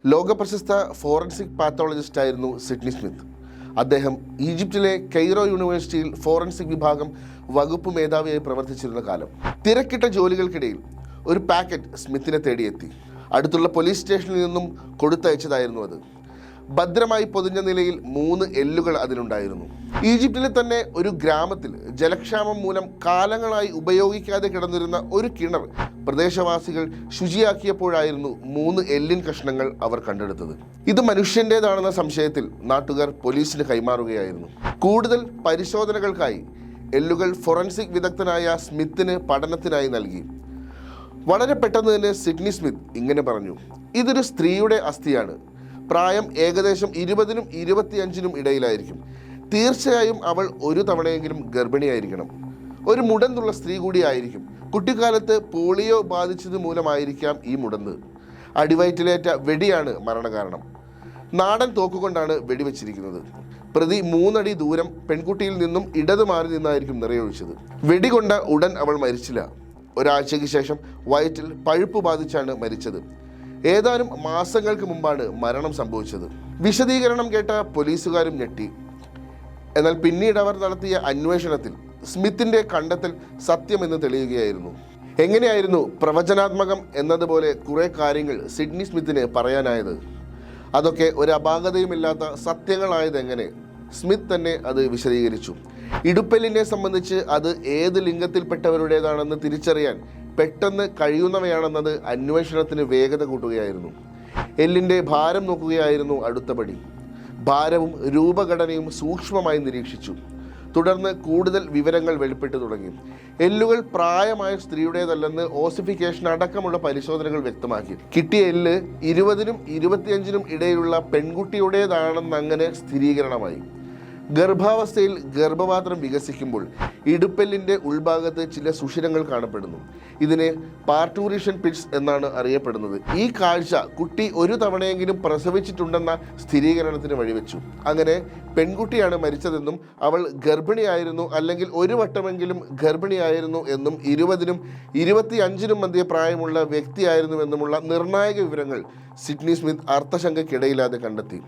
ലോകപ്രശസ്ത forensic പാത്തോളജിസ്റ്റായിരുന്നു Sydney Smith. അദ്ദേഹം ഈജിപ്തിലെ കെയ്റോ യൂണിവേഴ്സിറ്റിയിൽ ഫോറൻസിക് വിഭാഗം വകുപ്പ് മേധാവിയായി പ്രവർത്തിച്ചിരുന്ന കാലം. തിരക്കിട്ട ജോലികൾക്കിടയിൽ ഒരു പാക്കറ്റ് സ്മിത്തിനെ തേടിയെത്തി. അടുത്തുള്ള പോലീസ് സ്റ്റേഷനിൽ നിന്നും കൊടുത്തയച്ചതായിരുന്നു അത്. ഭദ്രമായി പൊതിഞ്ഞ നിലയിൽ 3 എല്ലുകൾ അതിലുണ്ടായിരുന്നു. ഈജിപ്തിലെ തന്നെ ഒരു ഗ്രാമത്തിൽ ജലക്ഷാമം മൂലം കാലങ്ങളായി ഉപയോഗിക്കാതെ കിടന്നിരുന്ന ഒരു കിണർ പ്രദേശവാസികൾ ശുചിയാക്കിയപ്പോഴായിരുന്നു 3 എല്ലിൻ കഷ്ണങ്ങൾ അവർ കണ്ടെടുത്തത്. ഇത് മനുഷ്യൻ്റേതാണെന്ന സംശയത്തിൽ നാട്ടുകാർ പോലീസിന് കൈമാറുകയായിരുന്നു. കൂടുതൽ പരിശോധനകൾക്കായി എല്ലുകൾ ഫോറൻസിക് വിദഗ്ധനായ സ്മിത്തിന് പഠനത്തിനായി നൽകി. വളരെ പെട്ടെന്ന് തന്നെ സിഡ്നി സ്മിത്ത് ഇങ്ങനെ പറഞ്ഞു, ഇതൊരു സ്ത്രീയുടെ അസ്ഥിയാണ്. പ്രായം ഏകദേശം 20നും 25നും ഇടയിലായിരിക്കും. തീർച്ചയായും അവൾ ഒരു തവണയെങ്കിലും ഗർഭിണിയായിരിക്കണം. ഒരു മുടന്തുള്ള സ്ത്രീ കൂടിയായിരിക്കും. കുട്ടിക്കാലത്ത് പോളിയോ ബാധിച്ചത് മൂലമായിരിക്കാം ഈ മുടന്ത്. അടിവയറ്റിലേറ്റ വെടിയാണ് മരണകാരണം. നാടൻ തോക്കുകൊണ്ടാണ് വെടിവെച്ചിരിക്കുന്നത്. പ്രതി 3 അടി ദൂരം പെൺകുട്ടിയിൽ നിന്നും ഇടതു മാറി നിന്നായിരിക്കും നിറയൊഴിച്ചത്. വെടികൊണ്ട ഉടൻ അവൾ മരിച്ചില്ല. ഒരാഴ്ചയ്ക്ക് ശേഷം വയറ്റിൽ പഴുപ്പ് ബാധിച്ചാണ് മരിച്ചത്. ഏതാനും മാസങ്ങൾക്ക് മുമ്പാണ് മരണം സംഭവിച്ചത്. വിശദീകരണം കേട്ട പോലീസുകാരും ഞെട്ടി. എന്നാൽ പിന്നീട് അവർ നടത്തിയ അന്വേഷണത്തിൽ സ്മിത്തിന്റെ കണ്ടെത്തൽ സത്യമെന്ന് തെളിയുകയായിരുന്നു. എങ്ങനെയായിരുന്നു പ്രവചനാത്മകം എന്നതുപോലെ കുറെ കാര്യങ്ങൾ സിഡ്നി സ്മിത്തിന് പറയാനായത്? അതൊക്കെ ഒരു അപാകതയുമില്ലാത്ത സത്യങ്ങളായതെങ്ങനെ? സ്മിത്ത് തന്നെ അത് വിശദീകരിച്ചു. ഇടുപ്പെല്ലിനെ സംബന്ധിച്ച് അത് ഏത് ലിംഗത്തിൽപ്പെട്ടവരുടേതാണെന്ന് തിരിച്ചറിയാൻ പെട്ടെന്ന് കഴിയുന്നവയാണെന്നത് അന്വേഷണത്തിന് വേഗത കൂട്ടുകയായിരുന്നു. എല്ലിൻ്റെ ഭാരം നോക്കുകയായിരുന്നു അടുത്ത പടി. ഭാരവും രൂപഘടനയും സൂക്ഷ്മമായി നിരീക്ഷിച്ചു. തുടർന്ന് കൂടുതൽ വിവരങ്ങൾ വെളിപ്പെട്ടു തുടങ്ങി. എല്ലുകൾ പ്രായമായ സ്ത്രീയുടേതല്ലെന്ന് ഓസിഫിക്കേഷൻ അടക്കമുള്ള പരിശോധനകൾ വ്യക്തമാക്കി. കിട്ടിയ എല്ല് 20നും 25നും ഇടയിലുള്ള പെൺകുട്ടിയുടേതാണെന്നങ്ങനെ സ്ഥിരീകരണമായി. ഗർഭാവസ്ഥയിൽ ഗർഭപാത്രം വികസിക്കുമ്പോൾ ഇടുപ്പെല്ലിൻ്റെ ഉൾഭാഗത്ത് ചില സുഷിരങ്ങൾ കാണപ്പെടുന്നു. ഇതിനെ പാർട്ടൂറിഷൻ പിറ്റ്സ് എന്നാണ് അറിയപ്പെടുന്നത്. ഈ കാഴ്ച കുട്ടി ഒരു തവണയെങ്കിലും പ്രസവിച്ചിട്ടുണ്ടെന്ന സ്ഥിരീകരണത്തിന് വഴിവെച്ചു. അങ്ങനെ പെൺകുട്ടിയാണ് മരിച്ചതെന്നും അവൾ ഗർഭിണിയായിരുന്നു, അല്ലെങ്കിൽ ഒരു വട്ടമെങ്കിലും ഗർഭിണിയായിരുന്നു എന്നും 20നും 25നും മധ്യ പ്രായമുള്ള വ്യക്തിയായിരുന്നുവെന്നുമുള്ള നിർണായക വിവരങ്ങൾ സിഡ്നി സ്മിത്ത് അർത്ഥശങ്കയ്ക്കിടയില്ലാതെ കണ്ടെത്തി.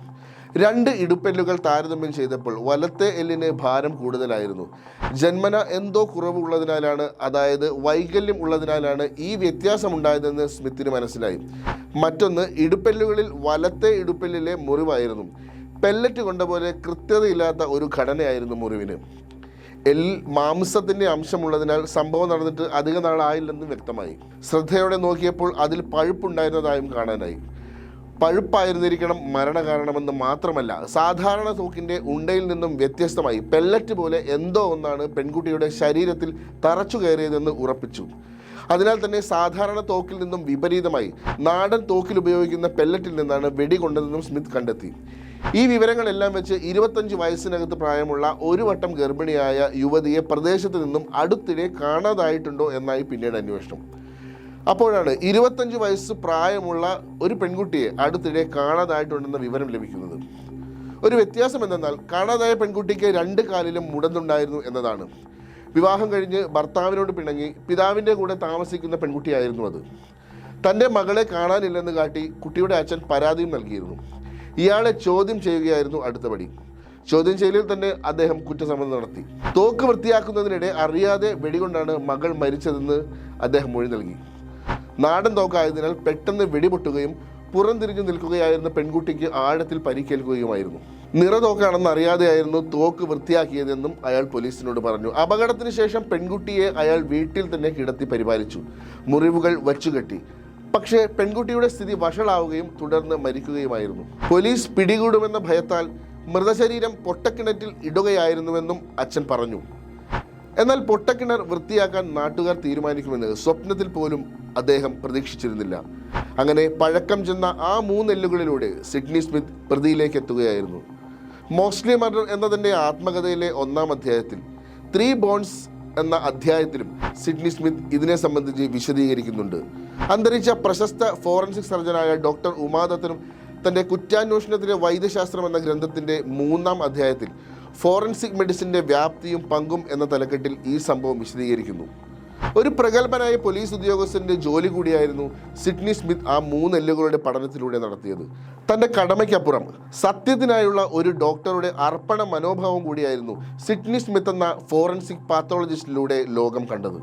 2 ഇടുപ്പെല്ലുകൾ താരതമ്യം ചെയ്തപ്പോൾ വലത്തെ എല്ലിന് ഭാരം കൂടുതലായിരുന്നു. ജന്മന എന്തോ കുറവുള്ളതിനാലാണ്, അതായത് വൈകല്യം ഉള്ളതിനാലാണ് ഈ വ്യത്യാസമുണ്ടായതെന്ന് സ്മിത്തിന് മനസ്സിലായി. മറ്റൊന്ന്, ഇടുപ്പെല്ലുകളിൽ വലത്തെ ഇടുപ്പെല്ലിലെ മുറിവായിരുന്നു. പെല്ലറ്റ് കൊണ്ട പോലെ കൃത്യതയില്ലാത്ത ഒരു ഘടനയായിരുന്നു മുറിവിന്. എല്ലിൽ മാംസത്തിൻ്റെ അംശമുള്ളതിനാൽ സംഭവം നടന്നിട്ട് അധിക നാളായില്ലെന്ന് വ്യക്തമായി. ശ്രദ്ധയോടെ നോക്കിയപ്പോൾ അതിൽ പഴുപ്പുണ്ടായിരുന്നതായും കാണാനായി. പഴുപ്പായിരുന്നിരിക്കണം മരണകാരണമെന്ന് മാത്രമല്ല, സാധാരണ തോക്കിൻ്റെ ഉണ്ടയിൽ നിന്നും വ്യത്യസ്തമായി പെല്ലറ്റ് പോലെ എന്തോ ഒന്നാണ് പെൺകുട്ടിയുടെ ശരീരത്തിൽ തറച്ചു കയറിയതെന്ന് ഉറപ്പിച്ചു. അതിനാൽ തന്നെ സാധാരണ തോക്കിൽ നിന്നും വിപരീതമായി നാടൻ തോക്കിൽ ഉപയോഗിക്കുന്ന പെല്ലറ്റിൽ നിന്നാണ് വെടികൊണ്ടതെന്നും സ്മിത്ത് കണ്ടെത്തി. ഈ വിവരങ്ങളെല്ലാം വെച്ച് 25 വയസ്സിനകത്ത് പ്രായമുള്ള ഒരു വട്ടം ഗർഭിണിയായ യുവതിയെ പ്രദേശത്ത് നിന്നും അടുത്തിടെ കാണാതായിട്ടുണ്ടോ എന്നായി പിന്നീട് അന്വേഷണം. അപ്പോഴാണ് 25 വയസ്സ് പ്രായമുള്ള ഒരു പെൺകുട്ടിയെ അടുത്തിടെ കാണാതായിട്ടുണ്ടെന്ന വിവരം ലഭിക്കുന്നത്. ഒരു വ്യത്യാസം എന്തെന്നാൽ കാണാതായ പെൺകുട്ടിക്ക് 2 കാലിലും മുടന്തുണ്ടായിരുന്നു എന്നതാണ്. വിവാഹം കഴിഞ്ഞ് ഭർത്താവിനോട് പിണങ്ങി പിതാവിൻ്റെ കൂടെ താമസിക്കുന്ന പെൺകുട്ടിയായിരുന്നു അത്. തൻ്റെ മകളെ കാണാനില്ലെന്ന് കാട്ടി കുട്ടിയുടെ അച്ഛൻ പരാതിയും നൽകിയിരുന്നു. ഇയാളെ ചോദ്യം ചെയ്യുകയായിരുന്നു അടുത്ത പടി. ചോദ്യം ചെയ്യലിൽ തന്നെ അദ്ദേഹം കുറ്റസമ്മതം നടത്തി. തോക്ക് വൃത്തിയാക്കുന്നതിനിടെ അറിയാതെ വെടികൊണ്ടാണ് മകൾ മരിച്ചതെന്ന് അദ്ദേഹം മൊഴി നൽകി. നാടൻ തോക്കായതിനാൽ പെട്ടെന്ന് വെടിപൊട്ടുകയും പുറംതിരിഞ്ഞു നിൽക്കുകയായിരുന്ന പെൺകുട്ടിക്ക് ആഴത്തിൽ പരിക്കേൽക്കുകയുമായിരുന്നു. നിറതോക്കാണെന്ന് അറിയാതെയായിരുന്നു തോക്ക് വൃത്തിയാക്കിയതെന്നും അയാൾ പോലീസിനോട് പറഞ്ഞു. അപകടത്തിന് ശേഷം പെൺകുട്ടിയെ അയാൾ വീട്ടിൽ തന്നെ കിടത്തി പരിപാലിച്ചു. മുറിവുകൾ വച്ചുകെട്ടി. പക്ഷേ പെൺകുട്ടിയുടെ സ്ഥിതി വഷളാവുകയും തുടർന്ന് മരിക്കുകയുമായിരുന്നു. പോലീസ് പിടികൂടുമെന്ന ഭയത്താൽ മൃതശരീരം പൊട്ടക്കിണറ്റിൽ ഇടുകയായിരുന്നുവെന്നും അച്ഛൻ പറഞ്ഞു. എന്നാൽ പൊട്ടക്കിണർ വൃത്തിയാക്കാൻ നാട്ടുകാർ തീരുമാനിക്കുമെന്ന് സ്വപ്നത്തിൽ പോലും അദ്ദേഹം പ്രതീക്ഷിച്ചിരുന്നില്ല. അങ്ങനെ പഴക്കം ചെന്ന ആ 3 എല്ലുകളിലൂടെ സിഡ്നി സ്മിത്ത് പ്രതിയിലേക്ക് എത്തുകയായിരുന്നു. മോസ്റ്റ്ലി മർഡർ എന്നതിൻ്റെ ആത്മകഥയിലെ 1-ാം അധ്യായത്തിൽ 3 ബോൺസ് എന്ന അധ്യായത്തിലും സിഡ്നി സ്മിത്ത് ഇതിനെ സംബന്ധിച്ച് വിശദീകരിക്കുന്നുണ്ട്. അന്തരിച്ച പ്രശസ്ത ഫോറൻസിക് സർജനായ ഡോക്ടർ ഉമാദത്തനും തൻ്റെ കുറ്റാന്വേഷണത്തിലെ വൈദ്യശാസ്ത്രം എന്ന ഗ്രന്ഥത്തിൻ്റെ 3-ാം അധ്യായത്തിൽ ഫോറൻസിക് മെഡിസിൻ്റെ വ്യാപ്തിയും പങ്കും എന്ന തലക്കെട്ടിൽ ഈ സംഭവം വിശദീകരിക്കുന്നു. ഒരു പ്രഗത്ഭനായ പോലീസ് ഉദ്യോഗസ്ഥന്റെ ജോലി കൂടിയായിരുന്നു സിഡ്നി സ്മിത്ത് ആ 3 എല്ലുകളുടെ പഠനത്തിലൂടെ നടത്തിയത്. തൻ്റെ കടമയ്ക്കപ്പുറം സത്യത്തിനായുള്ള ഒരു ഡോക്ടറുടെ അർപ്പണ മനോഭാവം കൂടിയായിരുന്നു സിഡ്നി സ്മിത്ത് എന്ന ഫോറൻസിക് പാത്തോളജിസ്റ്റിലൂടെ ലോകം കണ്ടത്.